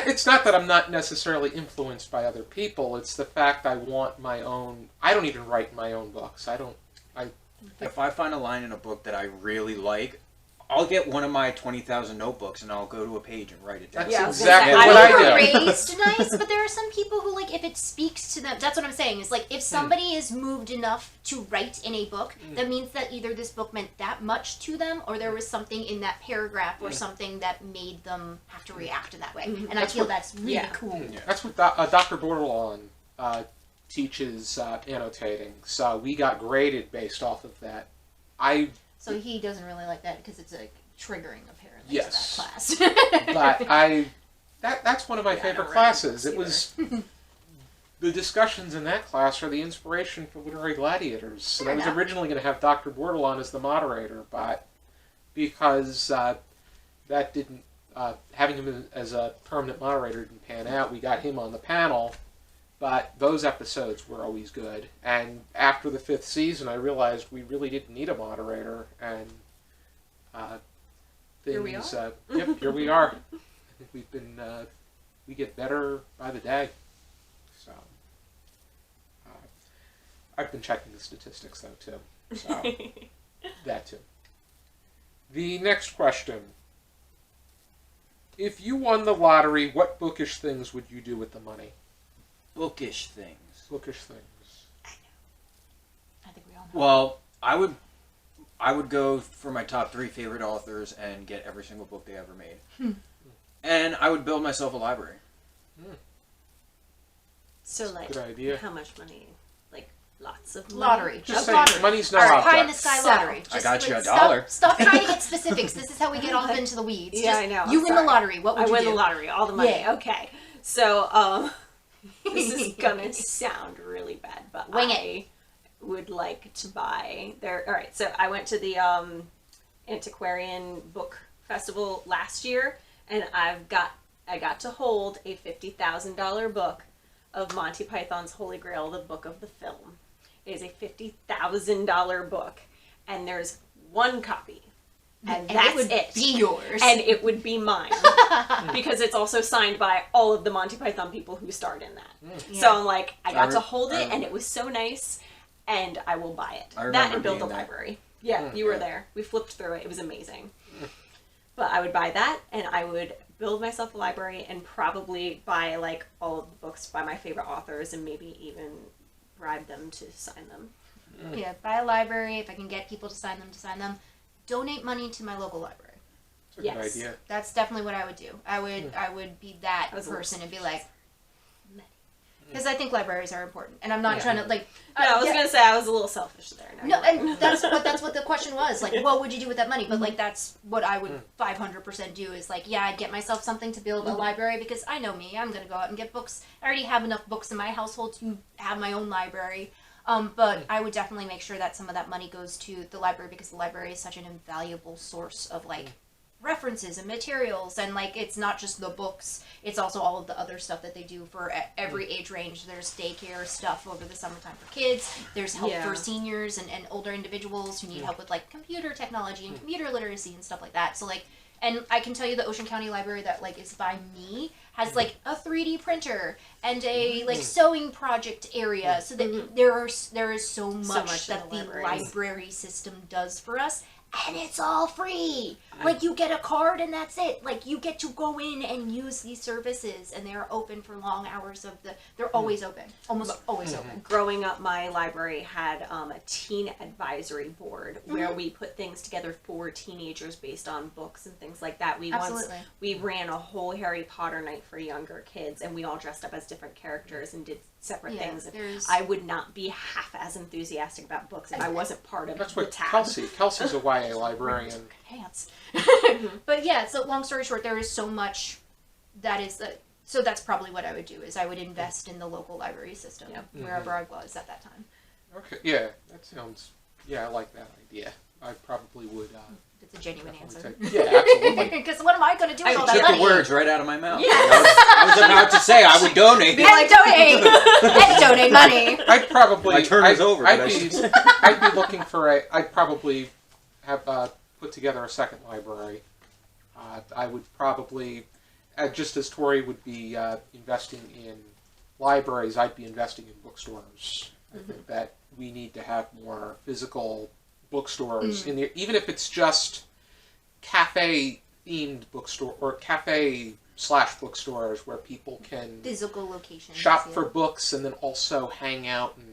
it's not that I'm not necessarily influenced by other people. It's the fact I want my own. I don't even write my own books. I don't. If I find a line in a book that I really like, I'll get one of my 20,000 notebooks and I'll go to a page and write it down. That's Yeah, I was exactly gonna say, what I I You do. were raised nice, but there are some people who, like, if it speaks to them, that's what I'm saying, is like, if somebody is moved enough to write in a book, that means that either this book meant that much to them, or there was something in that paragraph or something that made them have to react in that way. And I feel that's really yeah. cool. That's what Dr. Bordelon teaches annotating. So we got graded based off of that. So he doesn't really like that because it's like triggering apparently Yes. to that class. But that's one of my Yeah, I favorite don't write classes. books It was the discussions in that class are the inspiration for Literary Gladiators. So Fair I was enough. originally going to have Dr. Bordelon as the moderator, but because that didn't having him as a permanent moderator didn't pan out, we got him on the panel. But those episodes were always good. And after the 5th season, I realized we really didn't need a moderator. And Here we are. Yep, here we are. I think we've been, we get better by the day. So, I've been checking the statistics though too. So, that too. The next question. If you won the lottery, what bookish things would you do with the money? Bookish things. Bookish things. I think we all know. Well, I would go for my top 3 favorite authors and get every single book they ever made. And I would build myself a library. So, like, Good idea. how much money? Like, lots of money? Lottery. Just say lottery. money's no All right, object. pie in the sky So, lottery. I got you a stop- dollar. Stop trying to get specifics. This is how we get off into the weeds. Yeah, Just, I know. You I'm win the sorry. lottery. What would I you win do? the lottery, all the money. Yeah. Okay. So, this is gonna sound really bad, but Wing I would like to buy there. All right, so I went to the antiquarian book festival last year, and I got to hold a $50,000 book of Monty Python's Holy Grail, the Book of the Film. It is a $50,000 book, and there's one copy and it that's would it. be yours. And it would be mine. Because it's also signed by all of the Monty Python people who starred in that. Yeah. So I'm like, I got to I hold it, remember. and it was so nice, and I will buy it. I That remember and build a being that. library. Yeah, you were yeah. there. We flipped through it. It was amazing. But I would buy that, and I would build myself a library, and probably buy like all of the books by my favorite authors, and maybe even bribe them to sign them. Yeah, buy a library. If I can get people to sign them. Donate money to my local library. That's a Yes. good idea. That's definitely what I would do. I would be that I was a person little and be like, because I think libraries are important, and I'm not trying to like. No, I was gonna say I was a little selfish there. No, you're right. and that's what the question was. Like, what would you do with that money? But like, that's what I would 500% do. Is like, yeah, I'd get myself something to build a library because I know me. I'm gonna go out and get books. I already have enough books in my household to have my own library. But I would definitely make sure that some of that money goes to the library because the library is such an invaluable source of like references and materials, and like it's not just the books, it's also all of the other stuff that they do for every age range. There's daycare stuff over the summertime for kids, there's help Yeah. for seniors and older individuals who need help with like computer technology and computer literacy and stuff like that. So like, and I can tell you the Ocean County Library that like is by me has like a 3D printer and a like sewing project area, so that there is so much that in the the libraries. library system does for us. And it's all free. Like, you get a card and that's it. Like, you get to go in and use these services, and they're open for long hours of the. They're always open, almost always open. Growing up, my library had a teen advisory board where we put things together for teenagers based on books and things like that. Absolutely. We ran a whole Harry Potter night for younger kids, and we all dressed up as different characters and did separate Yeah, things. And there's- I would not be half as enthusiastic about books if I wasn't part of That's the what tab. Kelsey's a YA librarian. Pants. But yeah, so long story short, there is so much that is the. So that's probably what I would do is I would invest in the local library system Yep. wherever I was at that time. Okay, yeah, that sounds. Yeah, I like that idea. I probably would. That's a genuine answer. definitely take- yeah, absolutely. Because what am I going to do with I all took that Took money? the words right out of my mouth. Yeah. I was about to say I would donate. And donate. And donate money. I'd probably. My turn is over, I'd but I be, should- I'd be looking for a. I'd probably have put together a second library. I would probably, just as Tori would be investing in libraries, I'd be investing in bookstores. I think that we need to have more physical bookstores in there, even if it's just cafe themed bookstore or cafe/bookstores where people can Physical locations. shop yeah. for books and then also hang out and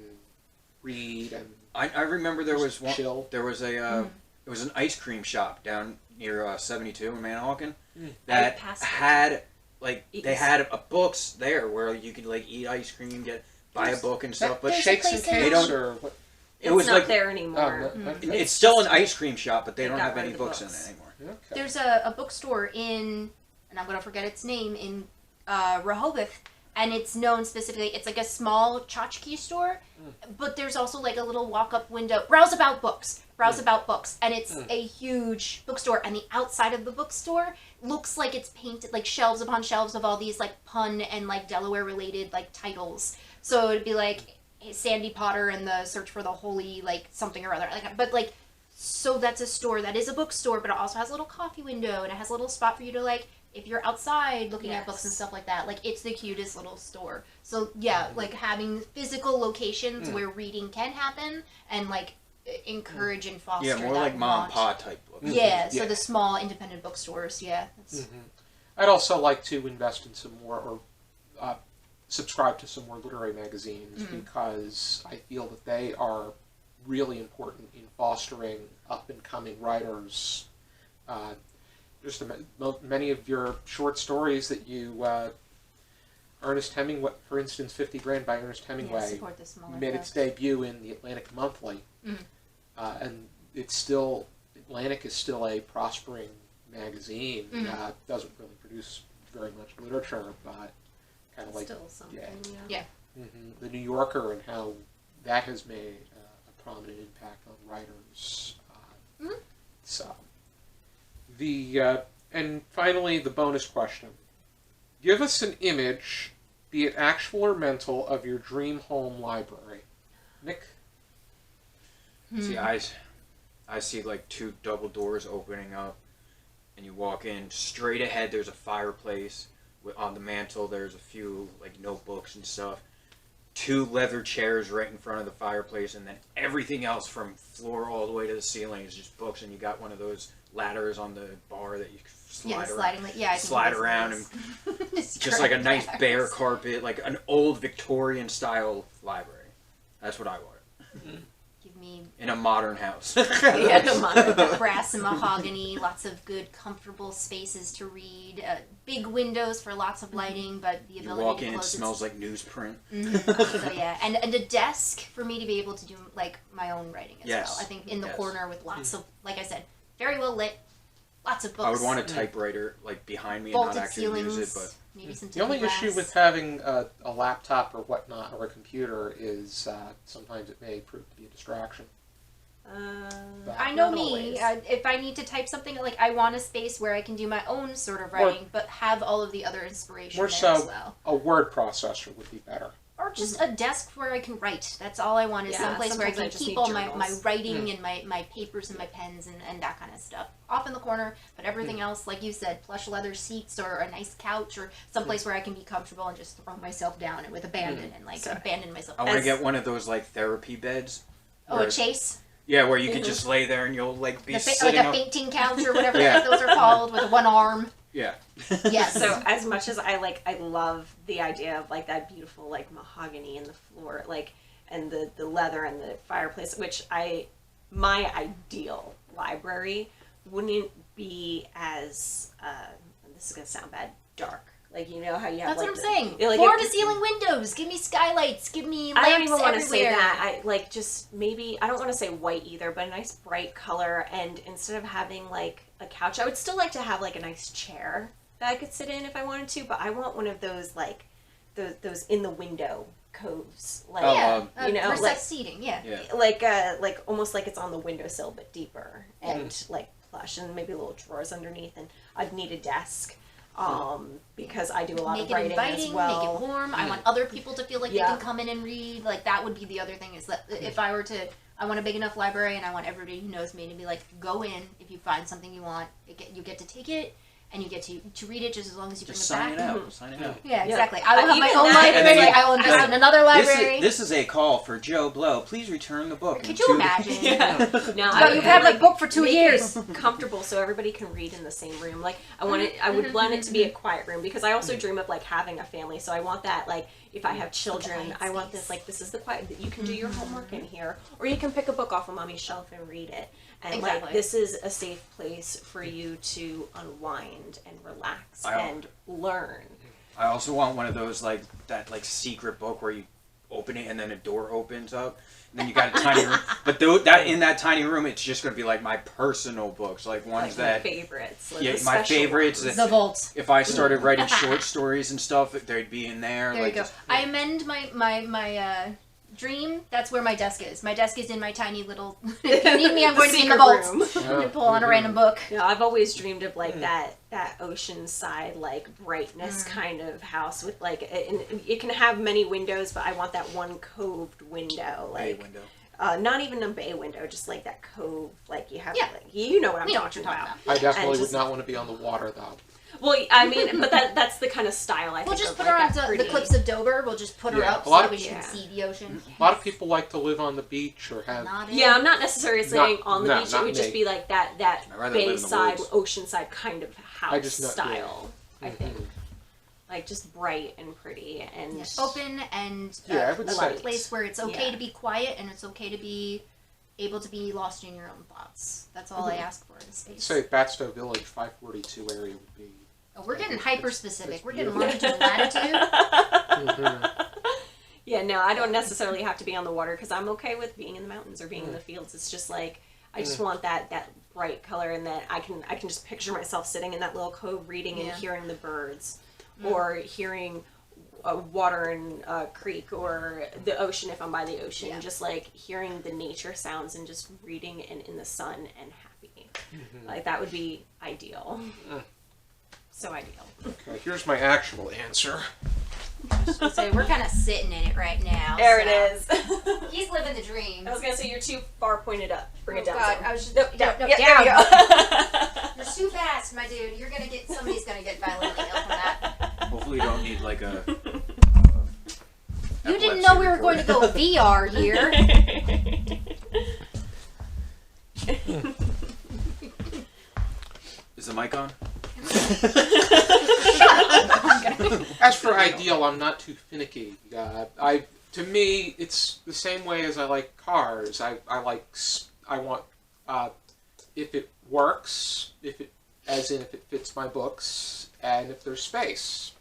read and I remember there was one. chill. There was a. It was an ice cream shop down near 72 in Manahawkin I that passed it. had like Eat they this. had books there where you could like eat ice cream, buy a book and stuff. But there's a Shakes and place in- They cakes don't- or what? It's it was not like there anymore. it's still an ice cream shop, but they They don't got have rid any of the books in books. it anymore. Okay. There's a bookstore in, and I'm going to forget its name, in Rehoboth, and it's known specifically, it's like a small tchotchke store, but there's also like a little walk-up window, browse about books, and it's a huge bookstore, and the outside of the bookstore looks like it's painted, like shelves upon shelves of all these like pun and like Delaware-related like titles. So it'd be like Sandy Potter and the Search for the Holy, like something or other, like, but like, so that's a store that is a bookstore, but it also has a little coffee window, and it has a little spot for you to like, if you're outside looking at books and Yes. stuff like that, like it's the cutest little store. So yeah, like having physical locations where reading can happen and like encourage and foster. Yeah, more that like mom want. and pa type books. Yeah, so Yeah. the small independent bookstores. Yeah, that's, I'd also like to invest in some more, or subscribe to some more literary magazines because I feel that they are really important in fostering up and coming writers. Many of your short stories that you, Ernest Hemingway, for instance, 50 Grand by Ernest yeah, Hemingway, support the smaller made its folks. debut in the Atlantic Monthly, and it's still Atlantic is still a prospering magazine. Doesn't really produce very much literature, but kind of like Still something, Yeah. The New Yorker and how that has made a prominent impact on writers. So and finally the bonus question: give us an image, be it actual or mental, of your dream home library. Nick. See, I see like 2 double doors opening up, and you walk in. Straight ahead, there's a fireplace. On the mantle, there's a few like notebooks and stuff. 2 leather chairs right in front of the fireplace, and then everything else from floor all the way to the ceiling is just books. And you got one of those ladders on the bar that you slide around. Slide around and just like a nice bare carpet, like an old Victorian style library. That's what I want. Give me In a modern house. brass and mahogany, lots of good, comfortable spaces to read, big windows for lots of lighting, but the You ability walk to in, it close smells like newsprint. So yeah, and a desk for me to be able to do like my own writing as Yes. well. I think in the Yes. corner with lots of, like I said, very well lit, lots of books. I would want a typewriter like behind me and vaulted not actually ceilings, use it, but maybe some The only tinted issue glass. with having a laptop or whatnot or a computer is sometimes it may prove to be a distraction. I know not me. always. If I need to type something, like I want a space where I can do my own sort of writing, but have all of the other inspiration More there so- as well. A word processor would be better. Or just a desk where I can write. That's all I want is Yeah, someplace where I sometimes I can just keep need all my journals. writing and my papers and my pens and that kind of stuff. Off in the corner, but everything else, like you said, plush leather seats or a nice couch or someplace where I can be comfortable and just throw myself down and with abandon and like So- abandon myself. I want to As- get one of those like therapy beds. Oh, where- a chase? Yeah, where you could just lay there and you'll like be Like sitting a up. fainting couch or whatever Yeah. those are called with one arm. Yeah. Yes. So as much as I love the idea of like that beautiful like mahogany in the floor, like and the leather and the fireplace, which my ideal library wouldn't be as this is gonna sound bad, dark. Like you know how you have That's like what I'm saying. like Floor to ceiling windows. Give me skylights. Give me lamps I don't even want to say everywhere. that. I like just maybe I don't want to say white either, but a nice bright color. And instead of having like a couch, I would still like to have like a nice chair that I could sit in if I wanted to. But I want one of those like those in the window coves, like Yeah, you know, recessed like seating. Yeah. like almost like it's on the windowsill but deeper and like plush and maybe little drawers underneath. And I'd need a desk. Because I do a lot Make of it writing inviting, as well. make it warm. I want other people to feel like Yeah. they can come in and read. Like that would be the other thing is that if I were to, I want a big enough library and I want everybody who knows me to be like, go in if you find something you want. You get to take it and you get to read it just as long as you Just bring sign it it back. out. Sign it out. Yeah, Yeah. exactly. I will have my Even own that- And then library. you- I will invest in another library. This is a call for Joe Blow. Please return the book. Could in you 2 imagine? Yeah. No, So you've had my book for 2 make years. it comfortable so everybody can read in the same room. Like I want it. I would want it to be a quiet room because I also dream of like having a family. So I want that. Like if I have children, quiet I want space. this. Like this is the quiet. You can do your homework in here, or you can pick a book off of mommy's shelf and read it. And like Exactly. this is a safe place for you to unwind and relax I- and learn. I also want one of those like that like secret book where you open it and then a door opens up and then you got a tiny room. But that in that tiny room, it's just gonna be like my personal books, like ones Like my that favorites. Like yeah, the my special favorites ones. that- The vault. if I started writing short stories and stuff, they'd be in there. There like you go. I amend my dream. That's where my desk is. My desk is in my tiny little. If you need me, I'm going to be in the secret vault. room. I'm gonna pull on a random book. You know, I've always dreamed of like that oceanside like brightness kind of house with like and it can have many windows, but I want that one coved window, bay like window. not even a bay window, just like that cove, like you have Yeah. like you know what I'm We know what talking you're talking about. I definitely And would just- not want to be on the water though. Well, I mean, but that's the kind of style I We'll think just of, put like, her on that the pretty- cliffs of Dover. We'll just put her Yeah, up a lot so of- we can yeah. see the ocean. A lot of people like to live on the beach or have. Not it. Yeah, I'm not necessarily saying on the no, beach. It not would just me. be like that I'd rather live in the bayside, woods. oceanside kind of house I just know- style. yeah. I think, like just bright and pretty and Yeah, open and Yeah, I would a say- place where it's okay Yeah. to be quiet and it's okay to be able to be lost in your own thoughts. That's all I ask for in a space. Say Batstow Village 542 area would be. Oh, we're getting hyper specific. it's We're getting beautiful. longitude and latitude. Yeah, no, I don't necessarily have to be on the water because I'm okay with being in the mountains or being in the fields. It's just like I just want that bright color and that I can just picture myself sitting in that little cove reading and Yeah. hearing the birds or hearing water in a creek or the ocean if I'm by the ocean. Yeah. Just like hearing the nature sounds and just reading and in the sun and happy. Like that would be ideal. So ideal. Okay, here's my actual answer. So we're kind of sitting in it right now. There so. it is. He's living the dream. I was gonna say you're too far pointed up. Bring it down. God, some. I was just Nope, down. no, Yep, down. there you go. You're too fast, my dude. Somebody's gonna get violently ill from that. Hopefully, you don't need like a. You didn't know we were going to go VR here. Is the mic on? As for ideal, I'm not too finicky. To me, it's the same way as I like cars. I want, if it works, if it fits my books, and if there's space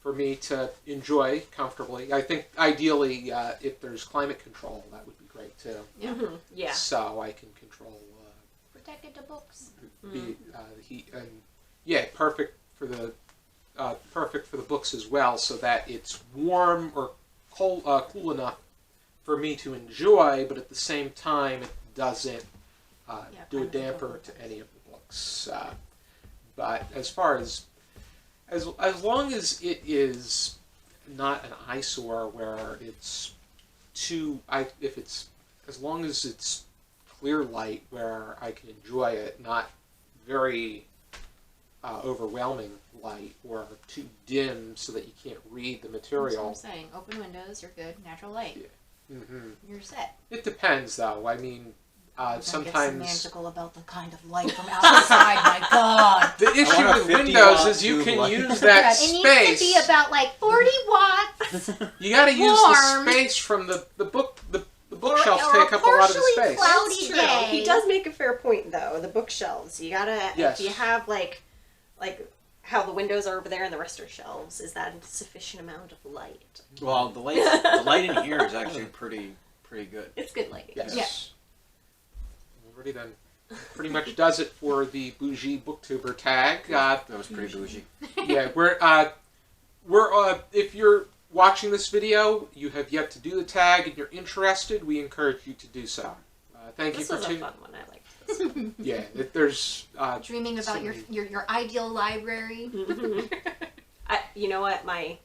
for me to enjoy comfortably. I think ideally, if there's climate control, that would be great too. Mm-hmm. Yeah. So I can control Protected the books. the heat, and yeah, perfect for the books as well, so that it's warm or cool enough for me to enjoy, but at the same time it doesn't do a damper to any of the books. But as far as long as it is not an eyesore where it's as long as it's clear light where I can enjoy it, not very overwhelming light or too dim so that you can't read the material. That's what I'm saying. Open windows, you're good. Natural light. Yeah. Mm-hmm. You're set. It depends, though. I mean, sometimes Get semantical about the kind of light from outside. My God. the issue want a with 50 Windows watt is you tube can light. use that It needs to space. be about like 40 watts. You got to use warm. the space from the bookshelves or take up a lot of the partially space. cloudy That's true. day. He does make a fair point, though. The bookshelves. You gotta. Yes. If you have like how the windows are over there and the rest are shelves, is that a sufficient amount of light? Well, the light in here is actually pretty good. It's good lighting. Yes. Yeah. Alrighty then. Pretty much does it for the Boujee Booktuber Tag. That was pretty bougie. Yeah, we're if you're watching this video, you have yet to do the tag, and you're interested, we encourage you to do so. Thank This you was for a tuning. fun one. I liked this one. Yeah, there's Dreaming about your ideal library. You know what? My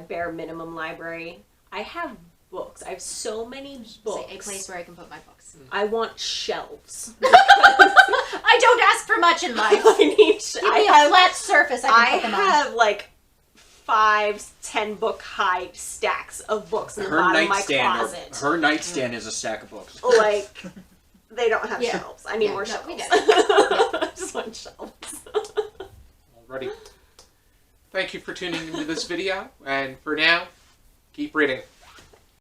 bare minimum library. I have books. I have so many books. A place where I can put my books. I want shelves. I don't ask for much in life. I need. Give me a flat surface I can put them on. have like 5-10 book high stacks of books in the bottom of my closet. Her nightstand is a stack of books. Like they don't have Yeah. shelves. I need more no, shelves. we get I just want shelves. already. Thank you for tuning into this video, and for now, keep reading.